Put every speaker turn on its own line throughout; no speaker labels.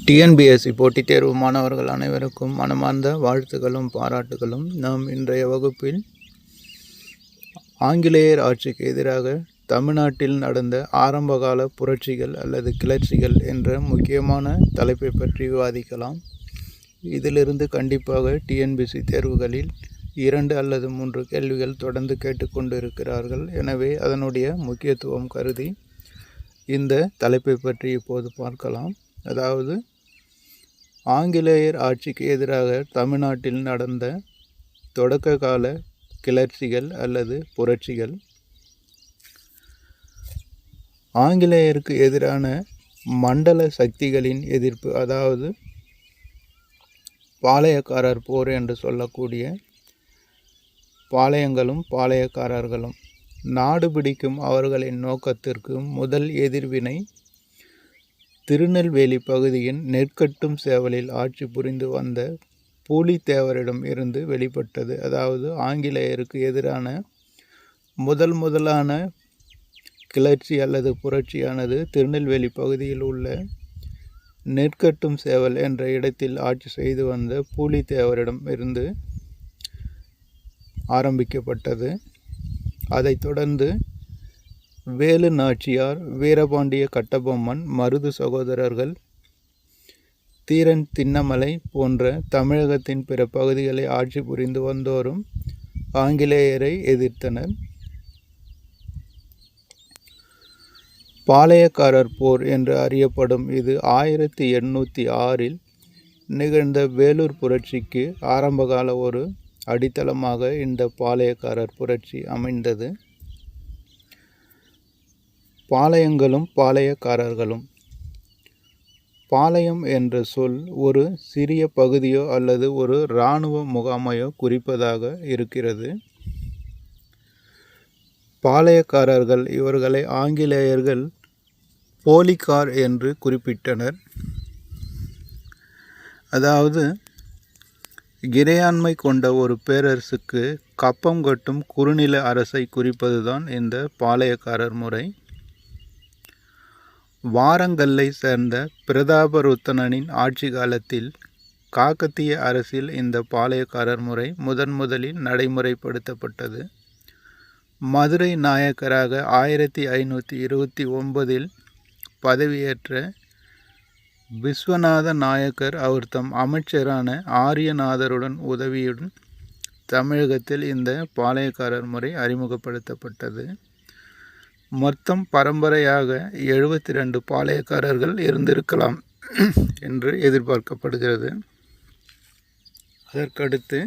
TNPSC போட்டித் தேர்வு மாணவர்கள் அனைவருக்கும் மனமார்ந்த வாழ்த்துக்களும் பாராட்டுகளும். நாம் இன்றைய வகுப்பில் ஆங்கிலேயர் ஆட்சிக்கு எதிராக தமிழ்நாட்டில் நடந்த ஆரம்பகால புரட்சிகள் அல்லது கிளர்ச்சிகள் என்ற முக்கியமான தலைப்பை பற்றி விவாதிக்கலாம். இதிலிருந்து கண்டிப்பாக டிஎன்பிஎஸ்சி தேர்வுகளில் 2 அல்லது 3 கேள்விகள் தொடர்ந்து கேட்டுக்கொண்டு இருக்கிறார்கள். எனவே அதனுடைய முக்கியத்துவம் கருதி இந்த தலைப்பை பற்றி இப்போது பார்க்கலாம். அதாவது ஆங்கிலேயர் ஆட்சிக்கு எதிராக தமிழ்நாட்டில் நடந்த தொடக்க கால கிளர்ச்சிகள் அல்லது புரட்சிகள். ஆங்கிலேயருக்கு எதிரான மண்டல சக்திகளின் எதிர்ப்பு, அதாவது பாளையக்காரர் போர் என்று சொல்லக்கூடிய பாளையங்களும் பாளையக்காரர்களும் நாடு பிடிக்கும் அவர்களின் நோக்கத்திற்கு முதல் எதிர்வினை திருநெல்வேலி பகுதியின் நெற்கட்டும் சேவலில் ஆட்சி புரிந்து வந்த பூலித்தேவரிடம் இருந்து வெளிப்பட்டது. அதாவது ஆங்கிலேயருக்கு எதிரான முதலான கிளர்ச்சி அல்லது புரட்சியானது திருநெல்வேலி பகுதியில் உள்ள நெற்கட்டும் சேவல் என்ற இடத்தில் ஆட்சி செய்து வந்த பூலித்தேவரிடம் இருந்து ஆரம்பிக்கப்பட்டது. அதைத் தொடர்ந்து வேலு நாச்சியார், வீரபாண்டிய கட்டபொம்மன், மருது சகோதரர்கள், தீரன் திண்ணமலை போன்ற தமிழகத்தின் பிற பகுதிகளை ஆட்சி புரிந்து வந்தோரும் ஆங்கிலேயரை எதிர்த்தனர். பாளையக்காரர் போர் என்று அறியப்படும் இது 1806இல் நிகழ்ந்த வேலூர் புரட்சிக்கு ஆரம்பகால ஒரு அடித்தளமாக இந்த பாளையக்காரர் புரட்சி அமைந்தது. பாளையங்களும் பாளையக்காரர்களும். பாளையம் என்ற சொல் ஒரு சிறிய பகுதியோ அல்லது ஒரு இராணுவ முகாமையோ குறிப்பதாக இருக்கிறது. பாளையக்காரர்கள் இவர்களை ஆங்கிலேயர்கள் போலிக்கார் என்று குறிப்பிட்டனர். அதாவது இறையாண்மை கொண்ட ஒரு பேரரசுக்கு கப்பம் கட்டும் குறுநில அரசை குறிப்பதுதான் இந்த பாளையக்காரர் முறை. வாரங்கல்லை சேர்ந்த பிரதாபருத்தனின் ஆட்சி காலத்தில் காக்கத்திய அரசில் இந்த பாளையக்காரர் முறை முதலில் நடைமுறைப்படுத்தப்பட்டது. மதுரை நாயக்கராக 1529இல் பதவியேற்ற விஸ்வநாத நாயக்கர் அவர் தம் அமைச்சரான ஆரியநாதருடன் உதவியுடன் தமிழகத்தில் இந்த பாளையக்காரர் முறை அறிமுகப்படுத்தப்பட்டது. மொத்தம் பரம்பரையாக 72 பாளையக்காரர்கள் இருந்திருக்கலாம் என்று எதிர்பார்க்கப்படுகிறது. அதற்கடுத்து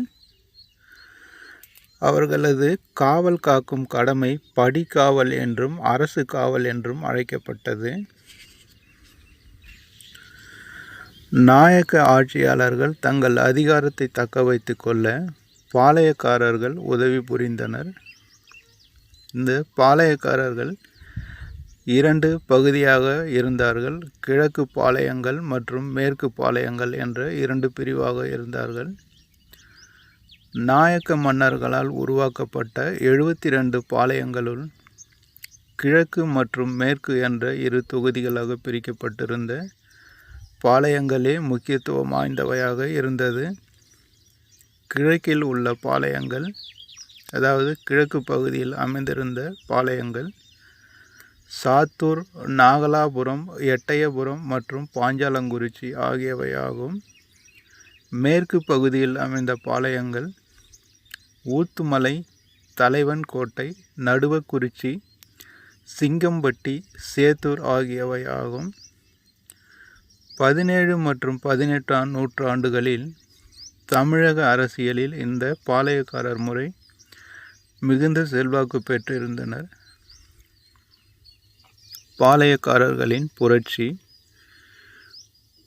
அவர்களது காவல் காக்கும் கடமை படிக்காவல் என்றும் அரசு காவல் என்றும் அழைக்கப்பட்டது. நாயக்க ஆட்சியாளர்கள் தங்கள் அதிகாரத்தை தக்க வைத்து கொள்ள பாளையக்காரர்கள் உதவி புரிந்தனர். இந்த பாளையக்காரர்கள் 2 பகுதியாக இருந்தார்கள். கிழக்கு பாளையங்கள் மற்றும் மேற்கு பாளையங்கள் என்ற 2 பிரிவாக இருந்தார்கள். நாயக்க மன்னர்களால் உருவாக்கப்பட்ட 72 பாளையங்களுள் கிழக்கு மற்றும் மேற்கு என்ற 2 தொகுதிகளாக பிரிக்கப்பட்டிருந்த பாளையங்களே முக்கியத்துவம் வாய்ந்தவையாக இருந்தது. கிழக்கில் உள்ள பாளையங்கள், அதாவது கிழக்கு பகுதியில் அமைந்திருந்த பாளையங்கள் சாத்தூர், நாகலாபுரம், எட்டயபுரம் மற்றும் பாஞ்சாலங்குறிச்சி ஆகியவையாகும். மேற்கு பகுதியில் அமைந்த பாளையங்கள் ஊத்துமலை, தலைவன் கோட்டை, நடுவக்குறிச்சி, சிங்கம்பட்டி, சேத்தூர் ஆகியவை ஆகும். 17 மற்றும் 18ஆம் நூற்றாண்டுகளில் தமிழக அரசியலில் இந்த பாளையக்காரர் முறை மிகுந்த செல்வாக்கு பெற்றிருந்தனர். பாளையக்காரர்களின் புரட்சி,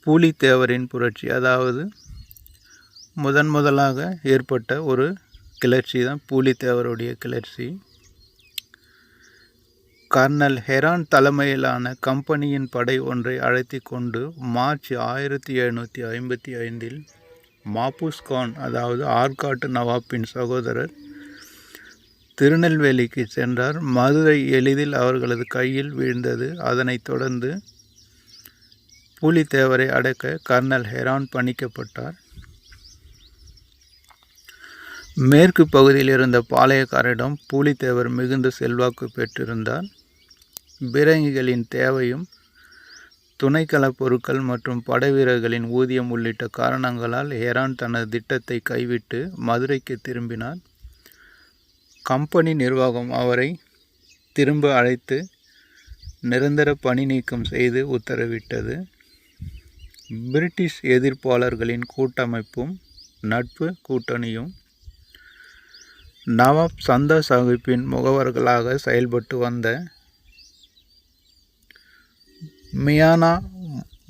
பூலித்தேவரின் புரட்சி, அதாவது முதலாக ஏற்பட்ட ஒரு கிளர்ச்சி தான் பூலித்தேவருடைய கிளர்ச்சி. கர்னல் ஹெரான் தலைமையிலான கம்பெனியின் படை ஒன்றை அழைத்து கொண்டு மார்ச் 1755இல் மாபூஸ் கான், அதாவது ஆற்காட்டு நவாப்பின் சகோதரர், திருநெல்வேலிக்கு சென்றார். மதுரை எளிதில் அவர்களது கையில் வீழ்ந்தது. அதனைத் தொடர்ந்து பூலித்தேவரை அடக்க கர்னல் ஹெரான் பணிக்கப்பட்டார். மேற்கு பகுதியில் இருந்த பாளையக்காரரிடம் பூலித்தேவர் மிகுந்த செல்வாக்கு பெற்றிருந்தார். பீரங்கிகளின் தேவையும் துணைக்களப் பொருட்கள் மற்றும் படைவீரர்களின் ஊதியம் உள்ளிட்ட காரணங்களால் ஹெரான் தனது திட்டத்தை கைவிட்டு மதுரைக்கு திரும்பினார். கம்பெனி நிர்வாகம் அவரை திரும்ப அழைத்து நிரந்தர பணி நீக்கம் செய்து உத்தரவிட்டது. பிரிட்டிஷ் எதிர்ப்பாளர்களின் கூட்டமைப்பும் நட்பு கூட்டணியும் நவாப் சந்தா சாஹிப்பின் முகவர்களாக செயல்பட்டு வந்த மியானா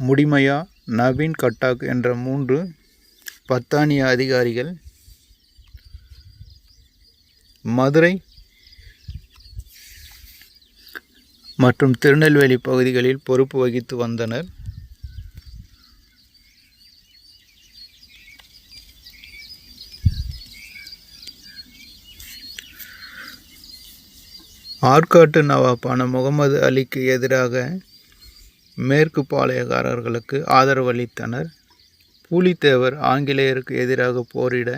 முடிமையா நவீன் கட்டாக் என்ற 3 பத்தானிய அதிகாரிகள் மதுரை மற்றும் திருநெல்வேலி பகுதிகளில் பொறுப்பு வகித்து வந்தனர். ஆற்காட்டு நவாப்பான முகமது அலிக்கு எதிராக மேற்கு பாளையக்காரர்களுக்கு ஆதரவளித்தனர். பூலித்தேவர் ஆங்கிலேயருக்கு எதிராக போரிட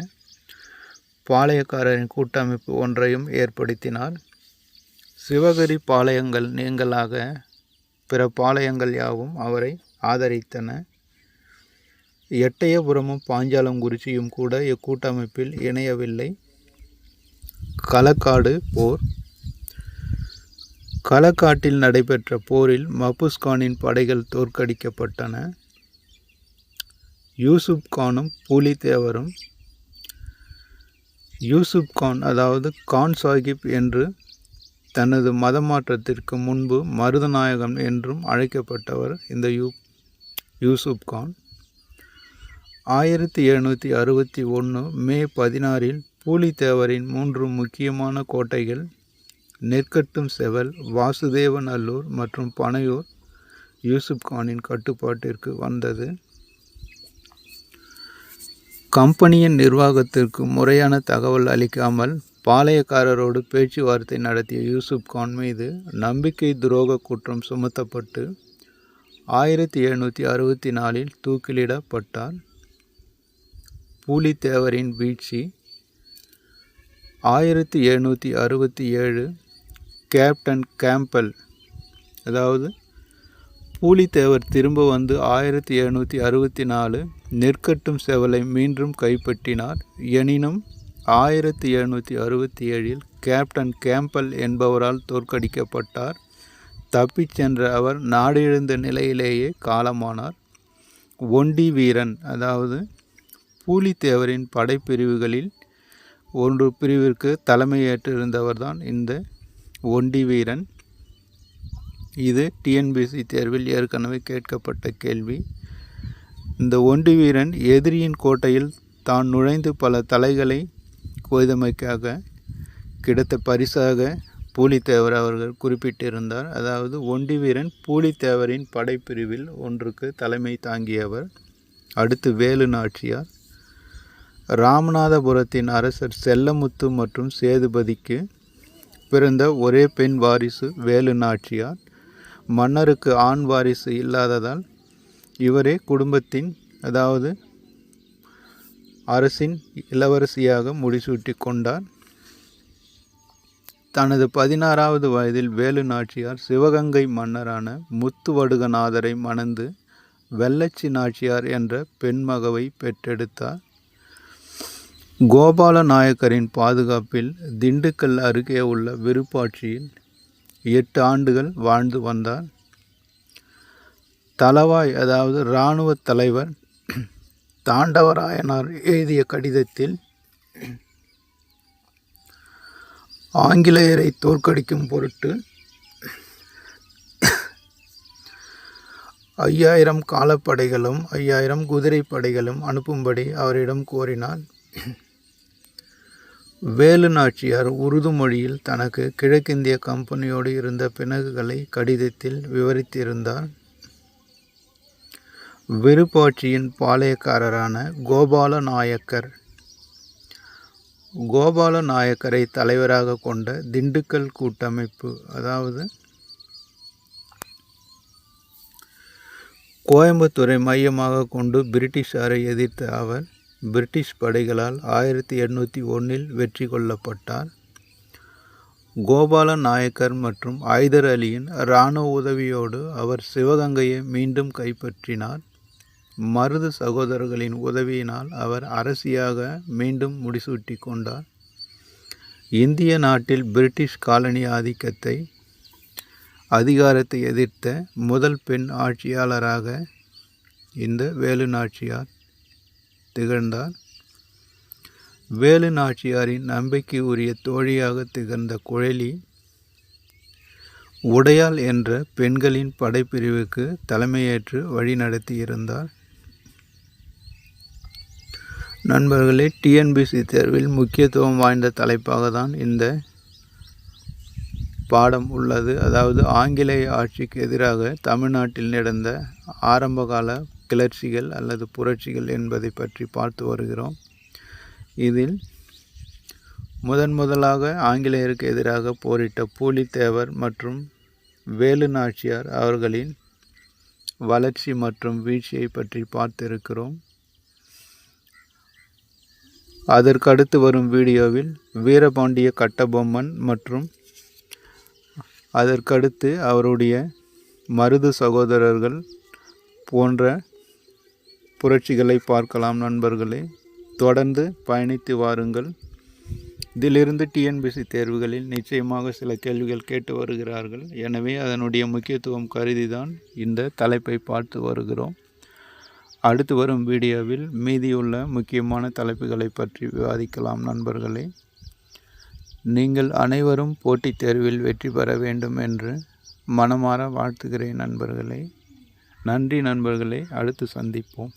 பாளையக்காரரின் கூட்டமைப்பு ஒன்றையும் ஏற்படுத்தினார். சிவகிரி பாளையங்கள் நீங்களாக பிற பாளையங்கள் யாவும் அவரை ஆதரித்தன. எட்டயபுரமும் பாஞ்சாலங்குறிச்சியும் கூட இக்கூட்டமைப்பில் இணையவில்லை. களக்காடு போர். களக்காட்டில் நடைபெற்ற போரில் மபுஸ்கானின் படைகள் தோற்கடிக்கப்பட்டன. யூசுப் கானும் பூலித்தேவரும் யூசுப் கான் அதாவது கான் சாஹிப் என்று தனது மதமாற்றத்திற்கு முன்பு மருதநாயகம் என்றும் அழைக்கப்பட்டவர் இந்த யூசுப் கான். 1761 மே 16 பூலித்தேவரின் 3 முக்கியமான கோட்டைகள் நெற்கட்டும் செவல், வாசுதேவநல்லூர் மற்றும் பனையூர் யூசுப் கானின் கட்டுப்பாட்டிற்கு வந்தது. கம்பெனியின் நிர்வாகத்திற்கு முறையான தகவல் அளிக்காமல் பாளையக்காரரோடு பேச்சுவார்த்தை நடத்திய யூசுப் கான் மீது நம்பிக்கை துரோக குற்றம் சுமத்தப்பட்டு 1764 தூக்கிலிடப்பட்டார். பூலித்தேவரின் வீழ்ச்சி. 1767 கேப்டன் கேம்பல் அதாவது பூலித்தேவர் திரும்ப வந்து 1764 நெற்கட்டும் செவலை மீண்டும் கைப்பற்றினார். எனினும் 1767 கேப்டன் கேம்பல் என்பவரால் தோற்கடிக்கப்பட்டார். தப்பிச் சென்ற அவர் நாடிழந்த நிலையிலேயே காலமானார். ஒண்டி வீரன் அதாவது பூலித்தேவரின் படைப்பிரிவுகளில் ஒரு பிரிவிற்கு தலைமையேற்றிருந்தவர்தான் இந்த ஒண்டி வீரன். இது டிஎன்பிஎஸ்சி தேர்வில் ஏற்கனவே கேட்கப்பட்ட கேள்வி. இந்த ஒண்டி வீரன் எதிரியின் கோட்டையில் தான் நுழைந்து பல தலைகளை கொய்தமைக்காக கிடைத்த பரிசாக பூலித்தேவர் அவர்கள் குறிப்பிட்டிருந்தார். அதாவது ஒண்டி வீரன் பூலித்தேவரின் படைப்பிரிவில் ஒன்றுக்கு தலைமை தாங்கியவர். அடுத்து வேலு நாச்சியார். ராமநாதபுரத்தின் அரசர் செல்லமுத்து மற்றும் சேதுபதிக்கு பிறந்த ஒரே பெண் வாரிசு வேலு நாச்சியார். மன்னருக்கு ஆண் வாரிசு இல்லாததால் இவரே குடும்பத்தின் அதாவது அரசின் இளவரசியாக முடிசூட்டி கொண்டார். தனது 16வது வயதில் வேலு நாச்சியார் சிவகங்கை மன்னரான முத்துவடுகநாதரை மணந்து வெள்ளச்சி நாச்சியார் என்ற பெண்மகவை பெற்றெடுத்தார். கோபால நாயக்கரின் பாதுகாப்பில் திண்டுக்கல் அருகே உள்ள விருப்பாட்சியில் 8 ஆண்டுகள் வாழ்ந்து வந்தார். தளவாய் அதாவது இராணுவ தலைவர் தாண்டவராயனார் எழுதிய கடிதத்தில் ஆங்கிலேயரை தோற்கடிக்கும் பொருட்டு 5000 காலாட்படைகளும் 5000 குதிரைப்படைகளும் அனுப்பும்படி அவரிடம் கோரினார். வேலு நாச்சியார் உருது மொழியில் தனக்கு கிழக்கிந்திய கம்பெனியோடு இருந்த பிணக்குகளை கடிதத்தில் விவரித்திருந்தார். விருப்பாட்சியின் பாளையக்காரரான கோபால நாயக்கரை தலைவராக கொண்ட திண்டுக்கல் கூட்டமைப்பு அதாவது கோயம்புத்தூரை மையமாக கொண்டு பிரிட்டிஷாரை எதிர்த்த அவர் பிரிட்டிஷ் படைகளால் 1801 வெற்றி கொள்ளப்பட்டார். கோபால நாயக்கர் மற்றும் ஐதர் அலியின் இராணுவ உதவியோடு அவர் சிவகங்கையை மீண்டும் கைப்பற்றினார். மருது சகோதரர்களின் உதவியினால் அவர் அரசியாக மீண்டும் முடிசூட்டி கொண்டார். இந்திய நாட்டில் பிரிட்டிஷ் காலனி ஆதிக்கத்தை அதிகாரத்தை எதிர்த்த முதல் பெண் ஆட்சியாளராக இந்த வேலு நாச்சியார் திகழ்ந்தார். வேலு நாச்சியாரின் நம்பிக்கை உரிய தோழியாக திகழ்ந்த குழலி உடையாள் என்ற பெண்களின் படைப்பிரிவுக்கு தலைமையேற்று வழிநடத்தியிருந்தார். நண்பர்களே, டிஎன்பிசி தேர்வில் முக்கியத்துவம் வாய்ந்த தலைப்பாக தான் இந்த பாடம் உள்ளது. அதாவது ஆங்கிலேய ஆட்சிக்கு எதிராக தமிழ்நாட்டில் நடந்த ஆரம்பகால கிளர்ச்சிகள் அல்லது புரட்சிகள் என்பதை பற்றி பார்த்து வருகிறோம். இதில் முதலாக ஆங்கிலேயருக்கு எதிராக போரிட்ட பூலித்தேவர் மற்றும் வேலு நாச்சியார் அவர்களின் வளர்ச்சி மற்றும் வீழ்ச்சியை பற்றி பார்த்திருக்கிறோம். அதற்கடுத்து வரும் வீடியோவில் வீரபாண்டிய கட்டபொம்மன் மற்றும் அதற்கடுத்து அவருடைய மருது சகோதரர்கள் போன்ற புரட்சிகளை பார்க்கலாம். நண்பர்களே, தொடர்ந்து பயணித்து வாருங்கள். இதிலிருந்து டிஎன்பிசி தேர்வுகளில் நிச்சயமாக சில கேள்விகள் கேட்டு வருகிறார்கள். எனவே அதனுடைய முக்கியத்துவம் கருதி தான் இந்த தலைப்பை பார்த்து வருகிறோம். அடுத்து வரும் வீடியோவில் மீதியுள்ள முக்கியமான தலைப்புகளை பற்றி விவாதிக்கலாம். நண்பர்களே, நீங்கள் அனைவரும் போட்டித் தேர்வில் வெற்றி பெற வேண்டும் என்று மனமாற வாழ்த்துகிறேன். நண்பர்களே, நன்றி நண்பர்களே. அடுத்து சந்திப்போம்.